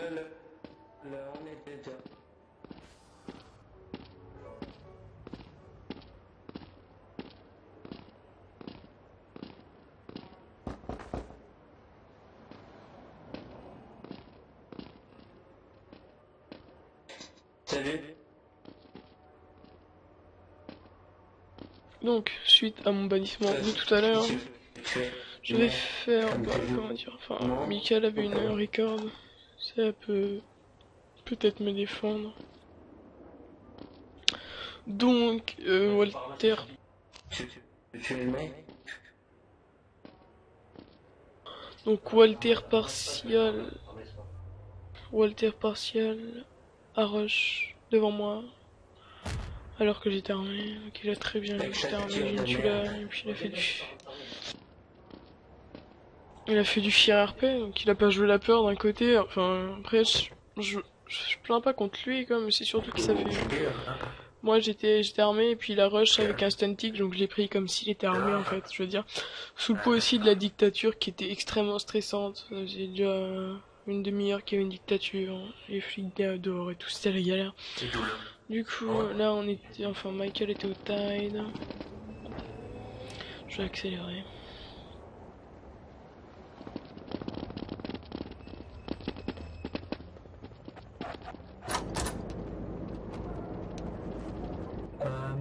on était déjà. Salut. Donc, suite à mon bannissement de tout à l'heure, je vais faire, comment dire, enfin, Michael avait une record, ça peut peut-être me défendre. Donc, Walter. Donc, Walter partial, à Rush, devant moi. Alors que j'étais armé, donc il a très bien vu que j'étais armé, je me suis là, et puis il a fait du fier RP, donc il a pas joué la peur d'un côté, enfin après je plains pas contre lui quoi, mais c'est surtout qu'il savait. Moi j'étais armé et puis il a rush avec un stun tick, donc je l'ai pris comme s'il était armé en fait, je veux dire. Sous le coup aussi de la dictature qui était extrêmement stressante, j'ai déjà une demi-heure qu'il y avait une dictature, les flics dehors et tout, c'était la galère. Du coup, là on était, enfin Michael était au Tide. Je vais accélérer.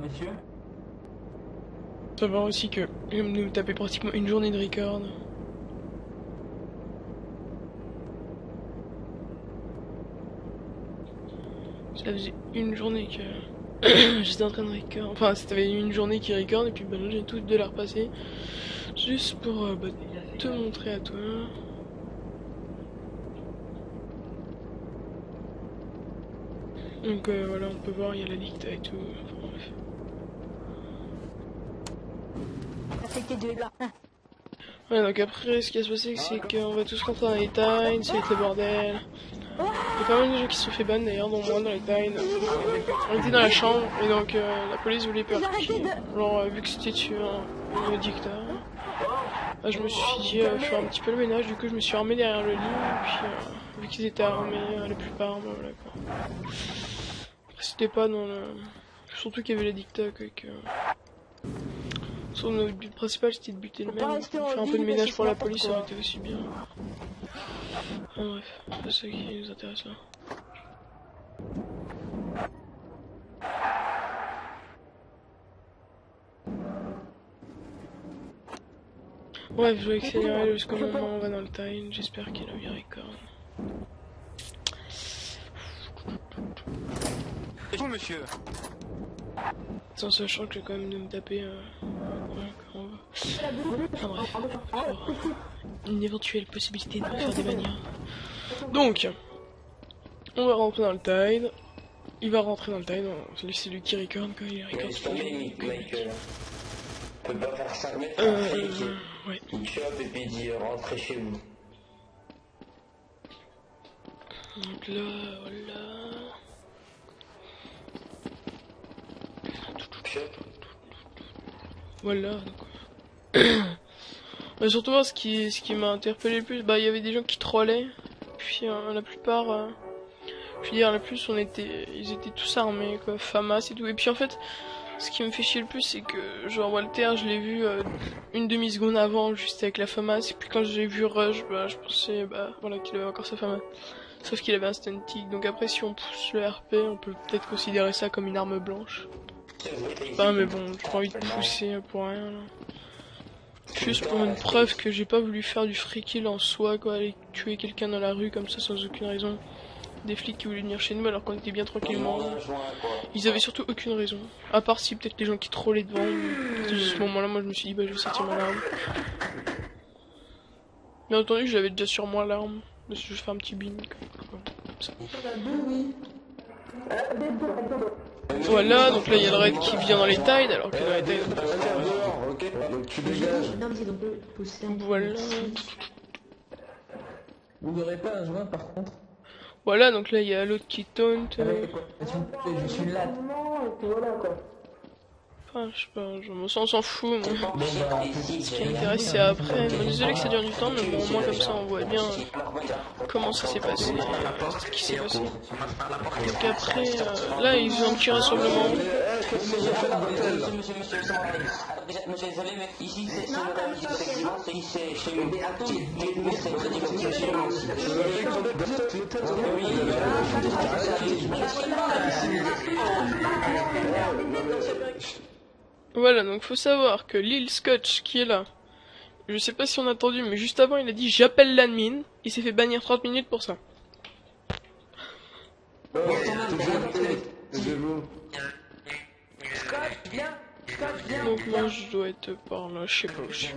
Monsieur? Savoir aussi que nous taper pratiquement une journée de record. Ça faisait une journée que j'étais en train de record. Enfin, c'était une journée qui record et puis bah, là j'ai tout de la repasser. Juste pour te montrer à toi. Donc voilà, on peut voir, il y a la dicta et tout. Enfin, bref. Ouais, donc après, ce qui va se passer, c'est qu'on va tous rentrer dans les tides, ça va être le bordel. Il y a pas mal de gens qui se sont fait ban d'ailleurs, dont moi dans les tides. On était dans la chambre, et donc la police voulait perquis. Alors, vu que c'était sur le dictat, je me suis fait un petit peu le ménage, du coup je me suis armé derrière le lit, et puis vu qu'ils étaient armés, la plupart, bah, voilà quoi. Après, c'était pas dans le. Surtout qu'il y avait la dicta, quoi, que. Son but principal c'était de buter le même. Faire un peu de ménage pour la police, ça aurait été aussi bien. Enfin, bref, c'est ça qui nous intéresse là. Bref, je vais accélérer jusqu'au moment où on va dans le time. J'espère qu'il a bien record. Bonjour monsieur. Sans sachant que je vais quand même de me taper quand on va. Enfin bref, une éventuelle possibilité de me faire des manières. Donc, on va rentrer dans le tide. Il va rentrer dans le tide. C'est lui qui record quand il record. On peut pas faire 5 mètres ouais. il chope et puis il dit rentrez chez vous. Donc là, voilà. Voilà, donc. Mais surtout moi, ce qui m'a interpellé le plus, bah il y avait des gens qui trollaient. Puis la plupart, je veux dire, la plus ils étaient tous armés, quoi, FAMAS et tout. Et puis en fait, ce qui me fait chier le plus, c'est que genre Walter, je l'ai vu une demi-seconde avant, juste avec la FAMAS. Et puis quand j'ai vu Rush, bah je pensais, bah voilà, qu'il avait encore sa FAMAS. Sauf qu'il avait un stun tick. Donc après, si on pousse le RP, on peut peut-être considérer ça comme une arme blanche. Enfin, mais bon, j'ai pas envie de pousser pour rien là. Juste pour une preuve que j'ai pas voulu faire du free kill en soi, quoi, aller tuer quelqu'un dans la rue comme ça sans aucune raison. Des flics qui voulaient venir chez nous alors qu'on était bien tranquillement. Ils avaient surtout aucune raison. À part si peut-être les gens qui trollaient devant. À ce moment-là, moi je me suis dit, bah je vais sortir mon arme. Bien entendu, j'avais déjà sur moi l'arme. Je vais faire un petit bin comme ça. Voilà, donc là il y a le raid qui vient dans les tides alors que dans les tides. Ok, donc tu dégages. Voilà. Vous n'aurez pas un joint par contre. Voilà, donc là il y a l'autre qui taunt. Je suis là. Enfin, je sais pas, on s'en fout, moi. Bon, bah, Ce qui m'intéresse, c'est après. Bon, désolé que ça dure du temps, mais bon, au moins comme ça, on voit bien comment ça s'est passé, ce qui s'est passé. Donc après, là, ils ont un petit rassemblement. Monsieur, désolé, mais ici, c'est le régime, effectivement, c'est ici, c'est chez nous. Mais c'est le régime, c'est chez nous aussi. Voilà, donc faut savoir que Lil Scotch qui est là, je sais pas si on a entendu, mais juste avant il a dit j'appelle l'admin, il s'est fait bannir 30 minutes pour ça. Donc moi je dois être par là, je sais pas où je suis.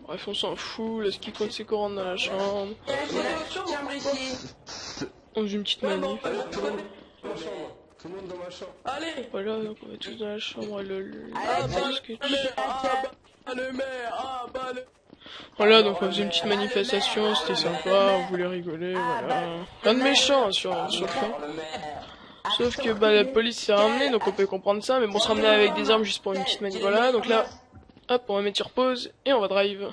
Bref, on s'en fout, là ce qui compte c'est qu'on rentre dans la chambre. On joue une petite manif. Tout le monde dans ma chambre. Allez. Voilà, donc on va tous dans la chambre, Voilà, donc on faisait une petite manifestation, c'était sympa, on voulait rigoler, voilà. Rien de méchant sur le fond. Sauf que bah la police s'est ramenée, donc on peut comprendre ça, mais bon, on se ramenait avec des armes juste pour une petite manif. Voilà, donc là, hop, on va mettre sur pause et on va drive.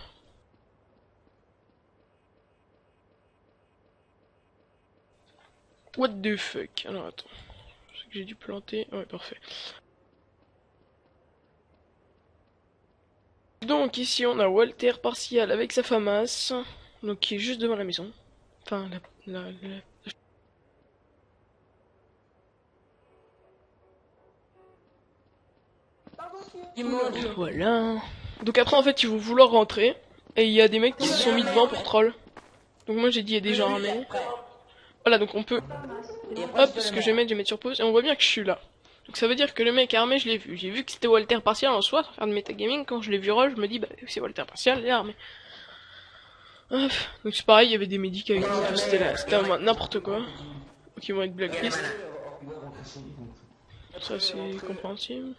What the fuck? Alors attends, je sais que j'ai dû planter, ouais parfait. Donc ici on a Walter Partial avec sa famasse, donc qui est juste devant la maison. Enfin Voilà. Donc après en fait ils vont vouloir rentrer, et il y a des mecs qui se sont mis devant pour troll. Donc moi j'ai dit il y a des gens armés. Voilà, donc on peut... Hop, ce que je vais mettre sur pause, et on voit bien que je suis là. Donc ça veut dire que le mec armé, je l'ai vu. J'ai vu que c'était Walter Partial en soi, faire de metagaming. Quand je l'ai vu roll, je me dis, bah c'est Walter Partial, il est armé. Hop, donc c'est pareil, il y avait des médics avec nous, c'était là, c'était n'importe quoi. Donc ils vont être blacklist. Ça c'est compréhensible.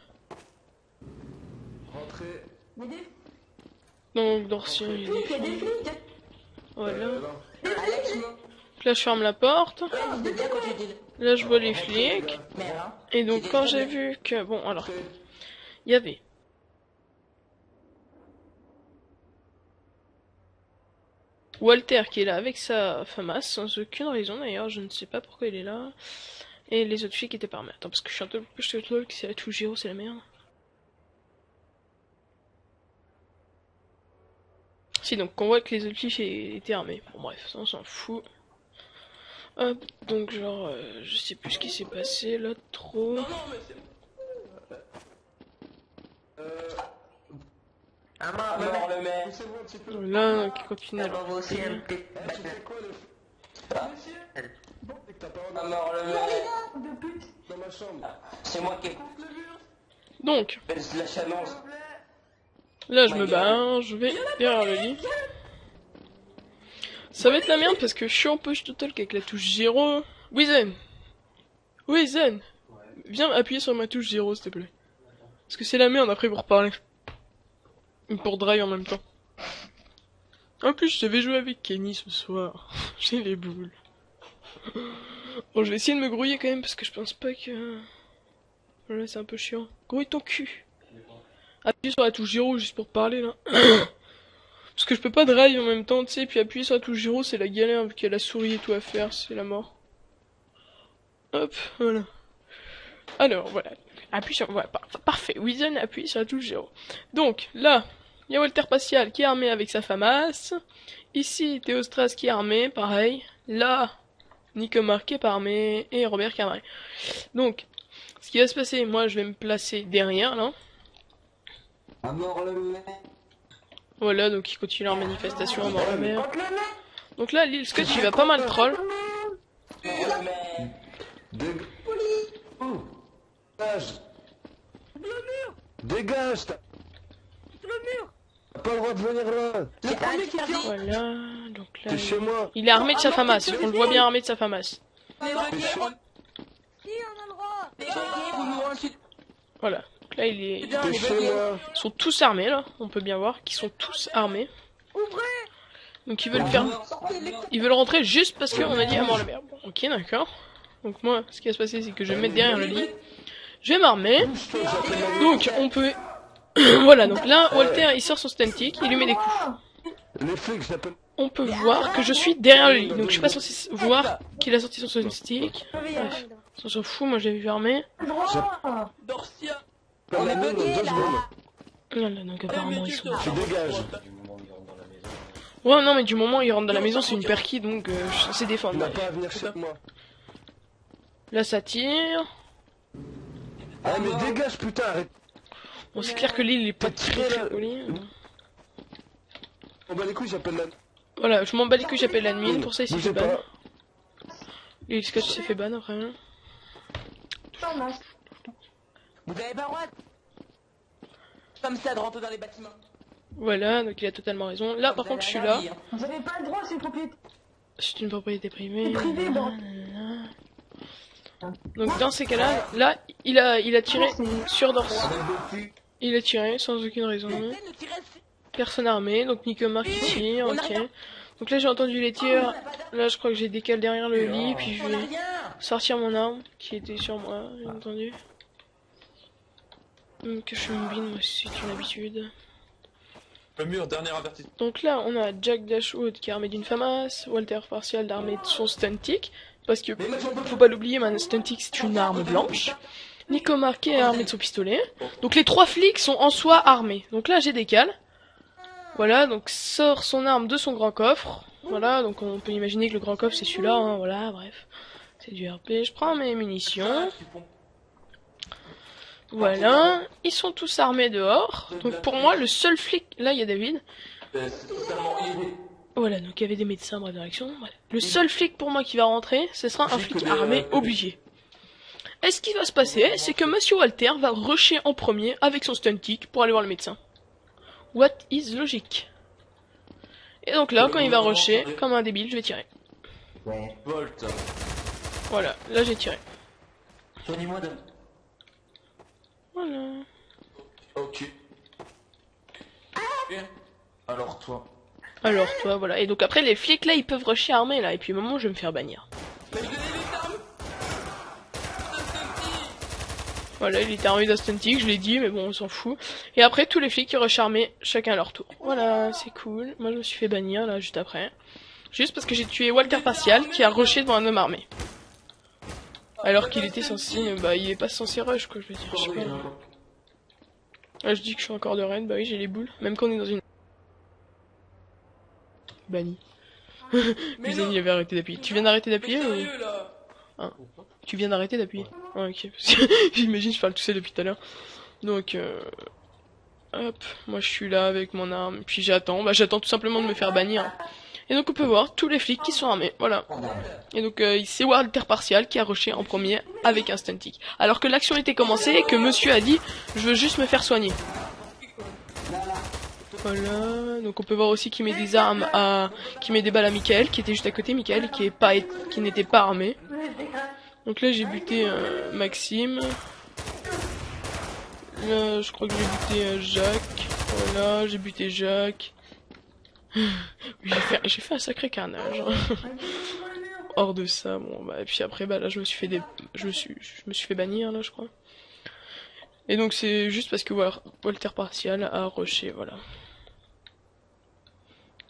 Donc Dorcien, il est défini. Voilà. Là je ferme la porte. Là je vois les flics. Et donc quand j'ai vu que... Bon alors... Il y avait... Walter qui est là avec sa famasse, sans aucune raison d'ailleurs, je ne sais pas pourquoi il est là. Et les autres filles qui étaient pas armées. Attends, parce que je suis un peu plus que c'est la touche Giro, c'est la merde. Si, donc on voit que les autres filles étaient armées. Bon bref, ça on s'en fout. Hop, donc genre, je sais plus ce qui s'est passé là, trop. Là, donc il continue à leur C'est moi qui ai... Donc, là je me barre, je vais derrière le lit. Ça va être la merde parce que je suis en push to talk avec la touche 0. Wizen, viens appuyer sur ma touche 0 s'il te plaît. Parce que c'est la merde après pour parler. Pour drive en même temps. En plus je devais jouer avec Kenny ce soir. J'ai les boules. Bon, je vais essayer de me grouiller quand même parce que je pense pas que... Voilà, c'est un peu chiant. Grouille ton cul. Appuie sur la touche 0 juste pour parler là. Parce que je peux pas drive en même temps, tu sais, puis appuyer sur la touche 0 c'est la galère vu qu'il y a la souris et tout à faire, c'est la mort. Hop, voilà. Alors, voilà. Appuie sur... Voilà, parfait. Wizen appuie sur la touche 0. Donc, là, il y a Walter Partial qui est armé avec sa famasse. Ici, Théostras qui est armé, pareil. Là, Nicomar qui est pas armé. Et Robert qui est armé. Donc, ce qui va se passer, moi je vais me placer derrière, là. Voilà, donc il continue leur manifestation à mort la mer. Donc là, Lil Scott, il va pas mal troll. Dégage. T'as pas le droit de venir là. Voilà, donc là, T'es chez moi. il est armé de sa famasse. On le voit bien armé de sa famasse. Voilà, donc là il est... T'es chez moi. Ils sont tous armés là, on peut bien voir qu'ils sont tous armés. Donc ils veulent faire... Ils veulent rentrer juste parce qu'on a dit à mort la merde. Bon, ok, d'accord. Donc moi, ce qui va se passer, c'est que je vais me mettre derrière le lit. Je vais m'armer. Donc, on peut... Voilà, donc là, Walter, il sort son stuntic, il lui met des coups. Les flics, je l'appelle. On peut voir que je suis derrière le lit, donc je suis pas censé voir qu'il a sorti son stuntic. Bref, on s'en fout, moi j'ai vu armé. Dorcia. On a deux secondes. Voilà, donc apparemment ils sont... Tu dégages. Ouais, non, mais du moment où il rentre dans la maison, c'est une perquis, donc je suis censé Tu défendre. n'as pas à venir chez moi. Là, ça tire. Ah, mais dégage, putain, arrête. Bon, c'est clair que l'île il est pas très poli. On bat les couilles, j'appelle la... Voilà, je m'en bats les couilles, j'appelle l'admin, pour ça il s'est fait Bougez ban. pas. Et le scotch s'est fait ban après. Vous avez pas le droit comme ça de rentrer dans les bâtiments. Voilà, donc il a totalement raison. Là, par contre, je suis là. Vous avez pas le droit, c'est une propriété C'est une propriété privée. privée, bon. Donc dans ces cas-là, là, il a tiré sur Dors. Il a tiré sans aucune raison. Personne armée, donc Nicomar qui tire, ok. Donc là j'ai entendu les tirs, là je crois que j'ai décalé derrière le lit, puis je vais sortir mon arme qui était sur moi, bien entendu. Donc je me bine, moi c'est une habitude. Le mur, dernier avertissement. Donc là on a Jack Dashwood qui est armé d'une FAMAS, Walter Partial armé de son stuntic, parce que faut pas l'oublier, man, stuntic c'est une arme blanche. Nico Marquet est armé de son pistolet. Donc les trois flics sont en soi armés. Donc là j'ai décalé. Voilà, donc sort son arme de son grand coffre. Voilà, donc on peut imaginer que le grand coffre c'est celui-là, hein, voilà, bref. C'est du RP, je prends mes munitions. Voilà, ils sont tous armés dehors. Donc pour moi, le seul flic... Là, il y a David. Voilà, donc il y avait des médecins, bref, direction. Voilà. Le seul flic pour moi qui va rentrer, ce sera un flic armé obligé. Et ce qui va se passer, c'est que Monsieur Walter va rusher en premier avec son stuntic pour aller voir le médecin. What is logique? Et donc là, quand il va rusher, comme un débile, je vais tirer. Volt. Voilà, là j'ai tiré. Soignez-moi de... Voilà. Ok. Bien. Alors toi. Alors toi, voilà. Et donc après, les flics là, ils peuvent rusher armés là. Et puis au moment où je vais me faire bannir. Voilà, il était armé d'un stuntic, je l'ai dit, mais bon, on s'en fout. Et après, tous les flics qui rushent armés, chacun à leur tour. Voilà, c'est cool. Moi, je me suis fait bannir, là, juste après. Juste parce que j'ai tué Walter Partial, qui a rushé devant un homme armé. Alors qu'il était censé... Bah, il est pas censé rush, quoi, je veux dire. Je sais pas. Là, je dis que je suis encore de raid, bah oui, j'ai les boules. Même quand on est dans une... Banni. Bizani, il avait arrêté d'appuyer. Tu viens d'arrêter d'appuyer ou... Hein. Tu viens d'arrêter d'appuyer. Ah, ok. J'imagine, je parle tout seul depuis tout à l'heure. Donc, hop, moi je suis là avec mon arme, puis j'attends. Bah, j'attends tout simplement de me faire bannir. Et donc on peut voir tous les flics qui sont armés, voilà. Et donc c'est Walter Partial qui a rushé en premier avec un stuntic. Alors que l'action était commencée et que monsieur a dit « Je veux juste me faire soigner ». Voilà, donc on peut voir aussi qu'il met des armes à... qu'il met des balles à Michael, qui était juste à côté, Michael, qui n'était pas armé. Donc là j'ai buté Maxime. Là je crois que j'ai buté Jacques. Voilà, j'ai buté Jacques. J'ai fait un sacré carnage. Hors de ça, bon bah et puis après bah là je me suis fait bannir là je crois. Et donc c'est juste parce que voilà, Walter Partial a rushé, voilà.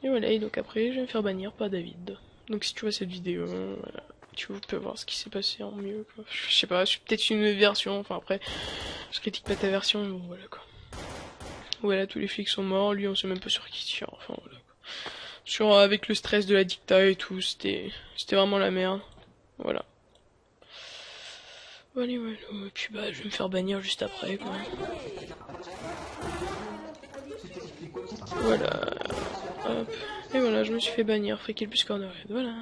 Et voilà, et donc après je vais me faire bannir par David. Donc si tu vois cette vidéo, voilà, tu peux voir ce qui s'est passé en mieux quoi. Je sais pas, c'est peut-être une version, enfin après je critique pas ta version, mais bon voilà quoi. Voilà, tous les flics sont morts, lui on sait même pas sur qui tire, enfin voilà quoi. Avec le stress de la dicta et tout, c'était vraiment la merde. Voilà. Voilà, voilà. Et puis bah je vais me faire bannir juste après quoi. Voilà. Hop. Et voilà, je me suis fait bannir, Freaky plus Corner. Voilà.